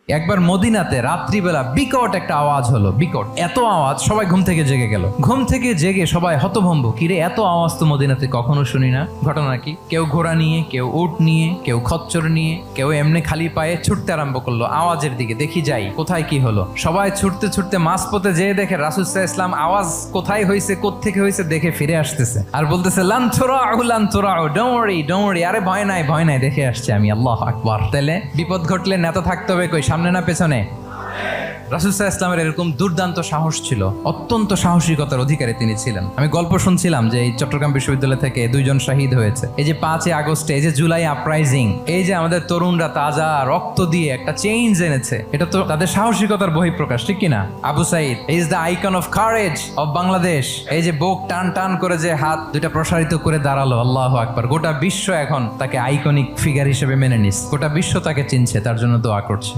একবার মদিনাতে রাত্রিবেলা বিকট একটা আওয়াজ হলো, বিকট এত আওয়াজ, সবাই ঘুম থেকে জেগে গেল। ঘুম থেকে জেগে সবাই হতভম্ব, কিরে এত আওয়াজ তো মদিনাতে কখনো শুনি না। ঘটনা কি? কেউ ঘোড়া নিয়ে, কেউ উট নিয়ে, কেউ খচ্চর নিয়ে, কেউ এমনি খালি পায়ে ছুটতে আরম্ভ করলো আওয়াজের দিকে, দেখি যাই কোথায় কি হলো। সবাই ছুটতে ছুটতে মাঝপথে যেয়ে দেখে রাসূল সাল্লাল্লাহু আলাইহি ওয়াসাল্লাম আওয়াজ কোথায় হয়েছে, কোত্থেকে হয়েছে দেখে ফিরে আসতেছে আর বলতেছে, লান তুরাউ লান তুরাউ, ডোন্ট ওয়ারি ডোন্ট ওয়ারি, আরে ভয় নাই ভয় নাই, দেখে আসছে আমি। আল্লাহু আকবার। তাহলে বিপদ ঘটলে নেতা থাকতে হবে কই, সামনে না পেছনে? রাসূল সাল্লাল্লাহু আলাইহি ওয়াসাল্লামের এরকম দুর্দান্ত সাহস ছিল, অত্যন্ত সাহসিকতার অধিকারী তিনি ছিলেন। আমি গল্প শুনছিলাম যে এই চট্টগ্রাম বিশ্ববিদ্যালয় থেকে 2 জন শহীদ হয়েছে, এই যে 5 আগস্টে, এই যে জুলাই আপরাইজিং, এই যে আমাদের তরুণরা তাজা রক্ত দিয়ে একটা চেঞ্জ এনেছে, এটা তো তাদের সাহসিকতার বহিঃপ্রকাশ, ঠিক কিনা? Abu Sayed is the icon of courage of Bangladesh. এই যে বুক টান টান করে যে হাত দুইটা প্রসারিত করে দাঁড়ালো, আল্লাহু আকবার। গোটা বিশ্ব এখন তাকে আইকনিক ফিগার হিসেবে মেনে নিস, গোটা বিশ্ব তাকে চিনছে, তার জন্য দোয়া করছে।